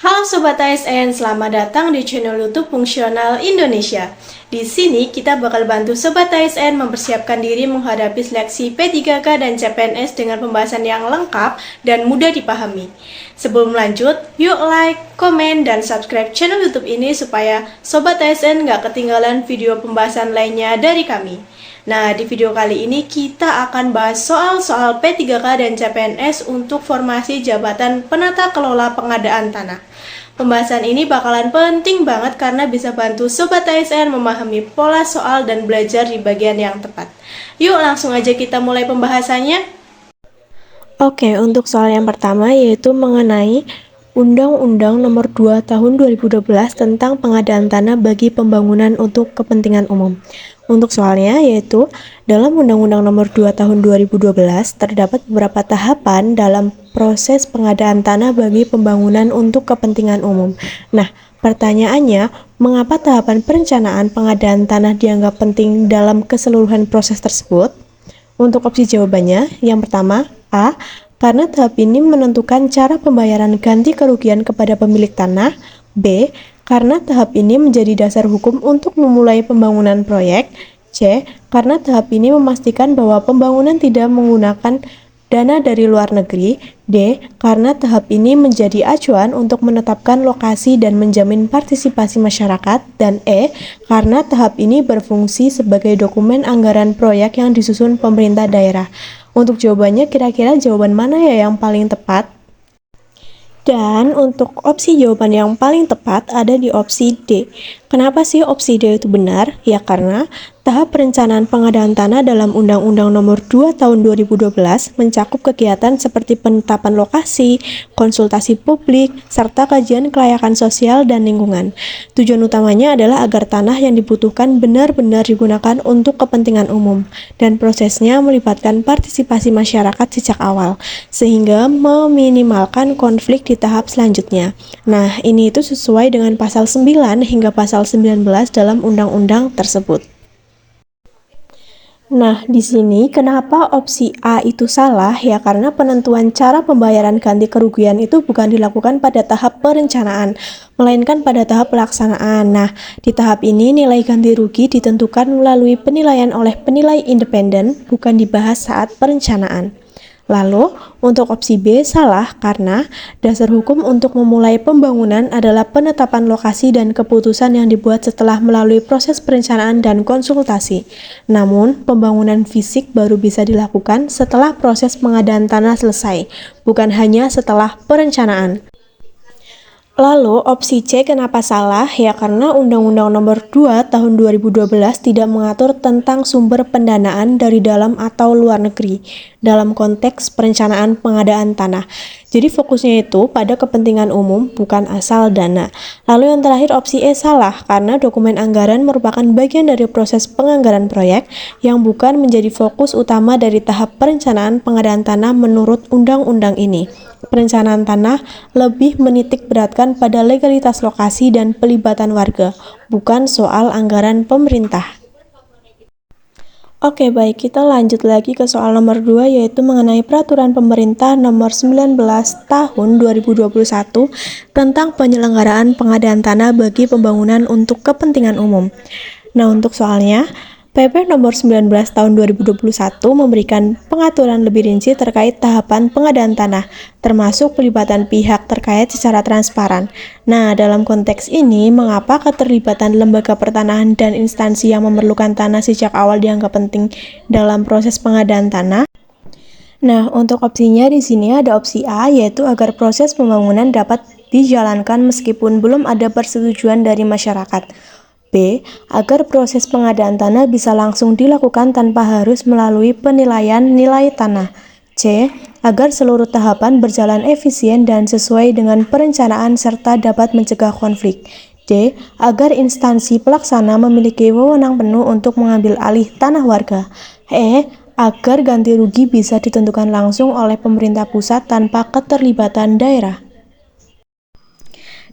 Halo Sobat ASN, selamat datang di channel YouTube Fungsional Indonesia. Di sini kita bakal bantu Sobat ASN mempersiapkan diri menghadapi seleksi P3K dan CPNS dengan pembahasan yang lengkap dan mudah dipahami. Sebelum lanjut, yuk like, komen, dan subscribe channel YouTube ini supaya Sobat ASN nggak ketinggalan video pembahasan lainnya dari kami. Nah, di video kali ini kita akan bahas soal-soal P3K dan CPNS untuk formasi jabatan penata kelola pengadaan tanah. Pembahasan ini bakalan penting banget karena bisa bantu Sobat ASN memahami pola soal dan belajar di bagian yang tepat. Yuk langsung aja kita mulai pembahasannya. Oke, untuk soal yang pertama yaitu mengenai Undang-Undang Nomor 2 Tahun 2012 tentang pengadaan tanah bagi pembangunan untuk kepentingan umum. Untuk soalnya yaitu dalam Undang-Undang Nomor 2 Tahun 2012 terdapat beberapa tahapan dalam proses pengadaan tanah bagi pembangunan untuk kepentingan umum. Nah, pertanyaannya, mengapa tahapan perencanaan pengadaan tanah dianggap penting dalam keseluruhan proses tersebut? Untuk opsi jawabannya, yang pertama, A. Karena tahap ini menentukan cara pembayaran ganti kerugian kepada pemilik tanah. B. Karena tahap ini menjadi dasar hukum untuk memulai pembangunan proyek. C. Karena tahap ini memastikan bahwa pembangunan tidak menggunakan dana dari luar negeri. D. Karena tahap ini menjadi acuan untuk menetapkan lokasi dan menjamin partisipasi masyarakat. Dan E. Karena tahap ini berfungsi sebagai dokumen anggaran proyek yang disusun pemerintah daerah. Untuk jawabannya, kira-kira jawaban mana ya yang paling tepat? Dan untuk opsi jawaban yang paling tepat ada di opsi D. Kenapa sih opsi D itu benar? Ya karena tahap perencanaan pengadaan tanah dalam Undang-Undang Nomor 2 Tahun 2012 mencakup kegiatan seperti penetapan lokasi, konsultasi publik, serta kajian kelayakan sosial dan lingkungan. Tujuan utamanya adalah agar tanah yang dibutuhkan benar-benar digunakan untuk kepentingan umum, dan prosesnya melibatkan partisipasi masyarakat sejak awal, sehingga meminimalkan konflik di tahap selanjutnya. Nah, ini itu sesuai dengan pasal 9 hingga pasal 19 dalam undang-undang tersebut. Nah, di sini kenapa opsi A itu salah? Ya karena penentuan cara pembayaran ganti kerugian itu bukan dilakukan pada tahap perencanaan, melainkan pada tahap pelaksanaan. Nah, di tahap ini nilai ganti rugi ditentukan melalui penilaian oleh penilai independen, bukan dibahas saat perencanaan. Lalu, untuk opsi B salah karena dasar hukum untuk memulai pembangunan adalah penetapan lokasi dan keputusan yang dibuat setelah melalui proses perencanaan dan konsultasi. Namun, pembangunan fisik baru bisa dilakukan setelah proses pengadaan tanah selesai, bukan hanya setelah perencanaan. Lalu, opsi C kenapa salah? Ya karena Undang-Undang Nomor 2 Tahun 2012 tidak mengatur tentang sumber pendanaan dari dalam atau luar negeri dalam konteks perencanaan pengadaan tanah. Jadi fokusnya itu pada kepentingan umum, bukan asal dana. Lalu yang terakhir opsi E salah karena dokumen anggaran merupakan bagian dari proses penganggaran proyek yang bukan menjadi fokus utama dari tahap perencanaan pengadaan tanah menurut undang-undang ini. Perencanaan tanah lebih menitik beratkan pada legalitas lokasi dan pelibatan warga, bukan soal anggaran pemerintah. Oke, baik, kita lanjut lagi ke soal nomor 2 yaitu mengenai peraturan pemerintah nomor 19 tahun 2021 tentang penyelenggaraan pengadaan tanah bagi pembangunan untuk kepentingan umum. Nah, untuk soalnya PP nomor 19 tahun 2021 memberikan pengaturan lebih rinci terkait tahapan pengadaan tanah, termasuk pelibatan pihak terkait secara transparan. Nah, dalam konteks ini, mengapa keterlibatan lembaga pertanahan dan instansi yang memerlukan tanah sejak awal dianggap penting dalam proses pengadaan tanah? Nah, untuk opsinya di sini ada opsi A, yaitu agar proses pembangunan dapat dijalankan meskipun belum ada persetujuan dari masyarakat. B. Agar proses pengadaan tanah bisa langsung dilakukan tanpa harus melalui penilaian nilai tanah. C. Agar seluruh tahapan berjalan efisien dan sesuai dengan perencanaan serta dapat mencegah konflik. D. Agar instansi pelaksana memiliki wewenang penuh untuk mengambil alih tanah warga. E. Agar ganti rugi bisa ditentukan langsung oleh pemerintah pusat tanpa keterlibatan daerah.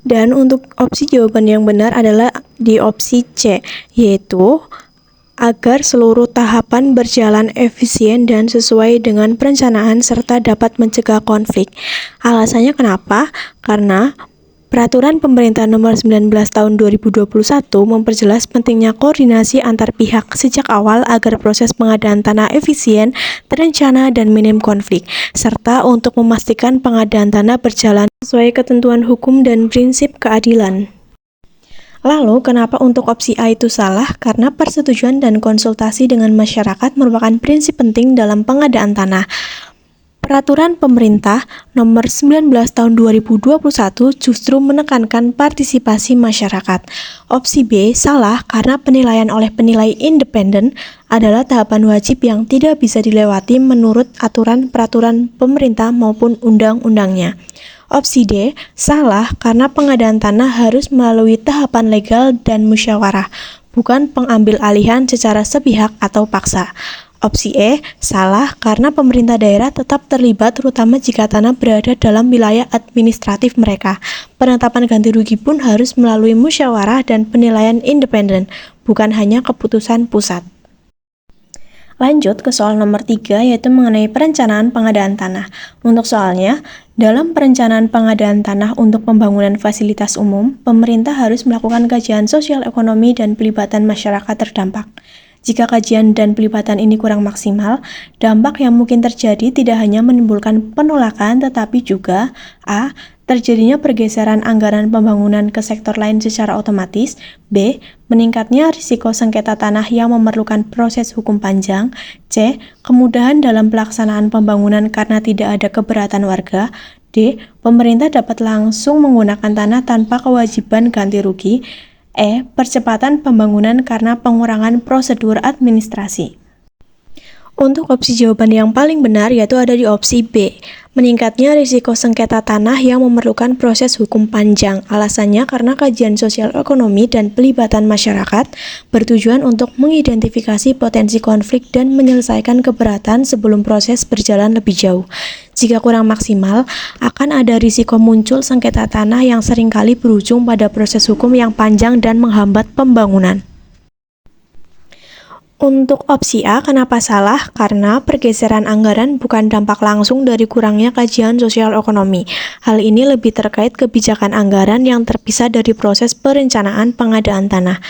Dan untuk opsi jawaban yang benar adalah di opsi C, yaitu agar seluruh tahapan berjalan efisien dan sesuai dengan perencanaan serta dapat mencegah konflik. Alasannya kenapa? Karena Peraturan Pemerintah Nomor 19 Tahun 2021 memperjelas pentingnya koordinasi antar pihak sejak awal agar proses pengadaan tanah efisien, terencana, dan minim konflik, serta untuk memastikan pengadaan tanah berjalan sesuai ketentuan hukum dan prinsip keadilan. Lalu, kenapa untuk opsi A itu salah? Karena persetujuan dan konsultasi dengan masyarakat merupakan prinsip penting dalam pengadaan tanah. Peraturan Pemerintah Nomor 19 Tahun 2021 justru menekankan partisipasi masyarakat. Opsi B salah karena penilaian oleh penilai independen adalah tahapan wajib yang tidak bisa dilewati menurut aturan peraturan pemerintah maupun undang-undangnya. Opsi D salah karena pengadaan tanah harus melalui tahapan legal dan musyawarah, bukan pengambil alihan secara sepihak atau paksa. Opsi E salah karena pemerintah daerah tetap terlibat terutama jika tanah berada dalam wilayah administratif mereka. Penetapan ganti rugi pun harus melalui musyawarah dan penilaian independen, bukan hanya keputusan pusat. Lanjut ke soal nomor 3, yaitu mengenai perencanaan pengadaan tanah. Untuk soalnya, dalam perencanaan pengadaan tanah untuk pembangunan fasilitas umum, pemerintah harus melakukan kajian sosial ekonomi dan pelibatan masyarakat terdampak. Jika kajian dan pelibatan ini kurang maksimal, dampak yang mungkin terjadi tidak hanya menimbulkan penolakan, tetapi juga A. Terjadinya pergeseran anggaran pembangunan ke sektor lain secara otomatis. B. Meningkatnya risiko sengketa tanah yang memerlukan proses hukum panjang. C. Kemudahan dalam pelaksanaan pembangunan karena tidak ada keberatan warga. D. Pemerintah dapat langsung menggunakan tanah tanpa kewajiban ganti rugi. E. Percepatan pembangunan karena pengurangan prosedur administrasi. Untuk opsi jawaban yang paling benar yaitu ada di opsi B. Meningkatnya risiko sengketa tanah yang memerlukan proses hukum panjang. Alasannya karena kajian sosial ekonomi dan pelibatan masyarakat bertujuan untuk mengidentifikasi potensi konflik dan menyelesaikan keberatan sebelum proses berjalan lebih jauh. Jika kurang maksimal, akan ada risiko muncul sengketa tanah yang seringkali berujung pada proses hukum yang panjang dan menghambat pembangunan. Untuk opsi A, kenapa salah? Karena pergeseran anggaran bukan dampak langsung dari kurangnya kajian sosial ekonomi. Hal ini lebih terkait kebijakan anggaran yang terpisah dari proses perencanaan pengadaan tanah.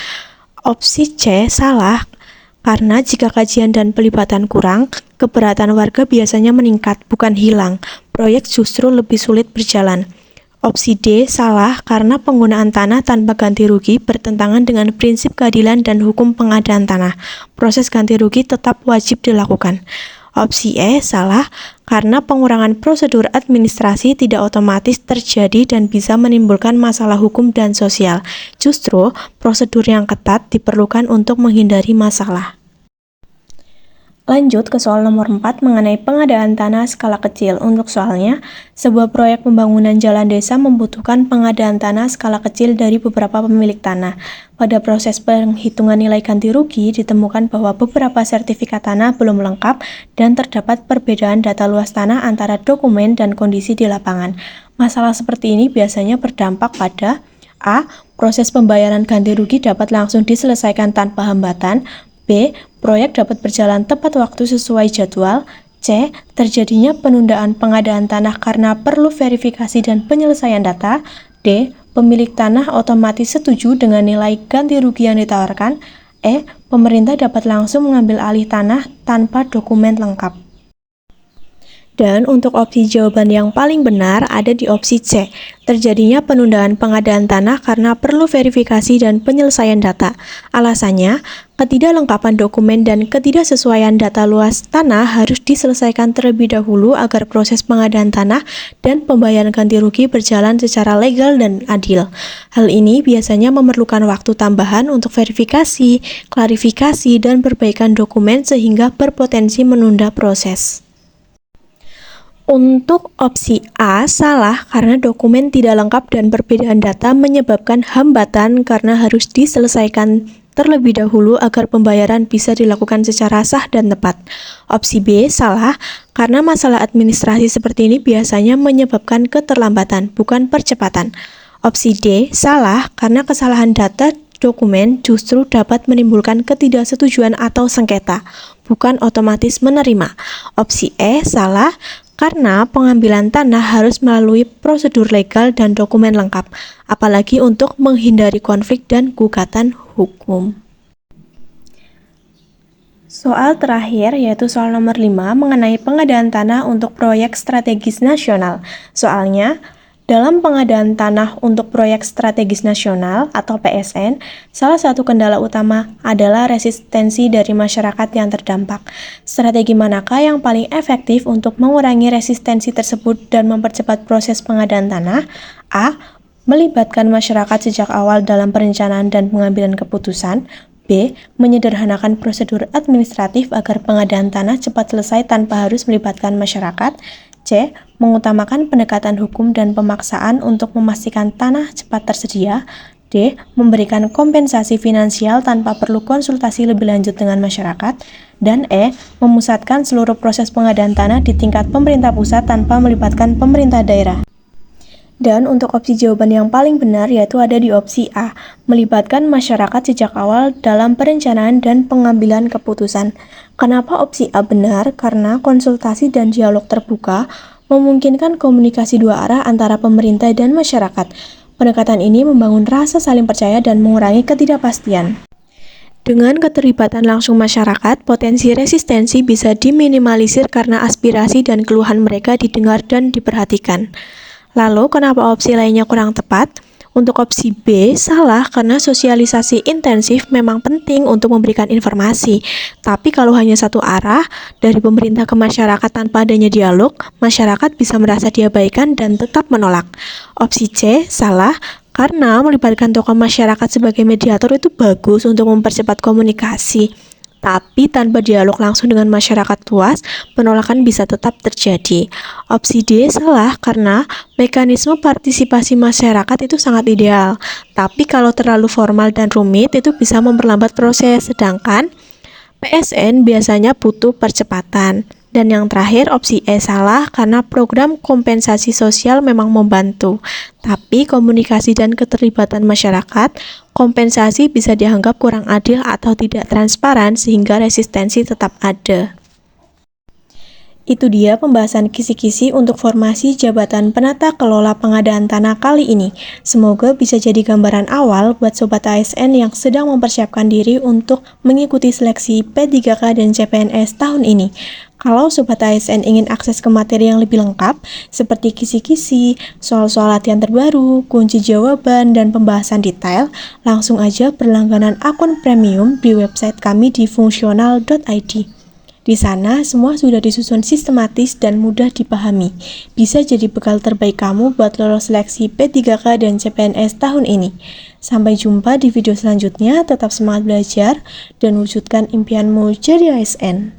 Opsi C, salah. Karena jika kajian dan pelibatan kurang, keberatan warga biasanya meningkat, bukan hilang. Proyek justru lebih sulit berjalan. Opsi D salah karena penggunaan tanah tanpa ganti rugi bertentangan dengan prinsip keadilan dan hukum pengadaan tanah. Proses ganti rugi tetap wajib dilakukan. Opsi E salah karena pengurangan prosedur administrasi tidak otomatis terjadi dan bisa menimbulkan masalah hukum dan sosial. Justru, prosedur yang ketat diperlukan untuk menghindari masalah. Lanjut ke soal nomor 4 mengenai pengadaan tanah skala kecil. Untuk soalnya, sebuah proyek pembangunan jalan desa membutuhkan pengadaan tanah skala kecil dari beberapa pemilik tanah. Pada proses penghitungan nilai ganti rugi, ditemukan bahwa beberapa sertifikat tanah belum lengkap dan terdapat perbedaan data luas tanah antara dokumen dan kondisi di lapangan. Masalah seperti ini biasanya berdampak pada A. Proses pembayaran ganti rugi dapat langsung diselesaikan tanpa hambatan. B. Proyek dapat berjalan tepat waktu sesuai jadwal. C. Terjadinya penundaan pengadaan tanah karena perlu verifikasi dan penyelesaian data. D. Pemilik tanah otomatis setuju dengan nilai ganti rugi yang ditawarkan. E. Pemerintah dapat langsung mengambil alih tanah tanpa dokumen lengkap. Dan untuk opsi jawaban yang paling benar ada di opsi C. Terjadinya penundaan pengadaan tanah karena perlu verifikasi dan penyelesaian data. Alasannya, ketidaklengkapan dokumen dan ketidaksesuaian data luas tanah harus diselesaikan terlebih dahulu agar proses pengadaan tanah dan pembayaran ganti rugi berjalan secara legal dan adil. Hal ini biasanya memerlukan waktu tambahan untuk verifikasi, klarifikasi, dan perbaikan dokumen sehingga berpotensi menunda proses. Untuk opsi A, salah karena dokumen tidak lengkap dan perbedaan data menyebabkan hambatan karena harus diselesaikan terlebih dahulu agar pembayaran bisa dilakukan secara sah dan tepat. Opsi B, salah karena masalah administrasi seperti ini biasanya menyebabkan keterlambatan, bukan percepatan. Opsi D, salah karena kesalahan data dokumen justru dapat menimbulkan ketidaksetujuan atau sengketa, bukan otomatis menerima. Opsi E, salah Karena pengambilan tanah harus melalui prosedur legal dan dokumen lengkap, apalagi untuk menghindari konflik dan gugatan hukum. Soal terakhir yaitu soal nomor 5 mengenai pengadaan tanah untuk proyek strategis nasional. Soalnya, dalam pengadaan tanah untuk proyek strategis nasional atau PSN, salah satu kendala utama adalah resistensi dari masyarakat yang terdampak. Strategi manakah yang paling efektif untuk mengurangi resistensi tersebut dan mempercepat proses pengadaan tanah? A. Melibatkan masyarakat sejak awal dalam perencanaan dan pengambilan keputusan. B. Menyederhanakan prosedur administratif agar pengadaan tanah cepat selesai tanpa harus melibatkan masyarakat. C. Mengutamakan pendekatan hukum dan pemaksaan untuk memastikan tanah cepat tersedia. D. Memberikan kompensasi finansial tanpa perlu konsultasi lebih lanjut dengan masyarakat. Dan E. Memusatkan seluruh proses pengadaan tanah di tingkat pemerintah pusat tanpa melibatkan pemerintah daerah. Dan untuk opsi jawaban yang paling benar yaitu ada di opsi A, melibatkan masyarakat sejak awal dalam perencanaan dan pengambilan keputusan. Kenapa opsi A benar? Karena konsultasi dan dialog terbuka memungkinkan komunikasi dua arah antara pemerintah dan masyarakat. Pendekatan ini membangun rasa saling percaya dan mengurangi ketidakpastian. Dengan keterlibatan langsung masyarakat, potensi resistensi bisa diminimalisir karena aspirasi dan keluhan mereka didengar dan diperhatikan. Lalu, kenapa opsi lainnya kurang tepat? Untuk opsi B, salah karena sosialisasi intensif memang penting untuk memberikan informasi. Tapi kalau hanya satu arah, dari pemerintah ke masyarakat tanpa adanya dialog, masyarakat bisa merasa diabaikan dan tetap menolak. Opsi C, salah karena melibatkan tokoh masyarakat sebagai mediator itu bagus untuk mempercepat komunikasi. Tapi tanpa dialog langsung dengan masyarakat luas, penolakan bisa tetap terjadi. Opsi D salah karena mekanisme partisipasi masyarakat itu sangat ideal. Tapi kalau terlalu formal dan rumit, itu bisa memperlambat proses. Sedangkan PSN biasanya butuh percepatan. Dan yang terakhir, opsi E salah karena program kompensasi sosial memang membantu. Tapi komunikasi dan keterlibatan masyarakat, kompensasi bisa dianggap kurang adil atau tidak transparan sehingga resistensi tetap ada. Itu dia pembahasan kisi-kisi untuk formasi jabatan penata kelola pengadaan tanah kali ini. Semoga bisa jadi gambaran awal buat Sobat ASN yang sedang mempersiapkan diri untuk mengikuti seleksi P3K dan CPNS tahun ini. Kalau Sobat ASN ingin akses ke materi yang lebih lengkap, seperti kisi-kisi, soal-soal latihan terbaru, kunci jawaban, dan pembahasan detail, langsung aja berlangganan akun premium di website kami di fungsional.id. Di sana, semua sudah disusun sistematis dan mudah dipahami. Bisa jadi bekal terbaik kamu buat lolos seleksi P3K dan CPNS tahun ini. Sampai jumpa di video selanjutnya, tetap semangat belajar dan wujudkan impianmu jadi ASN.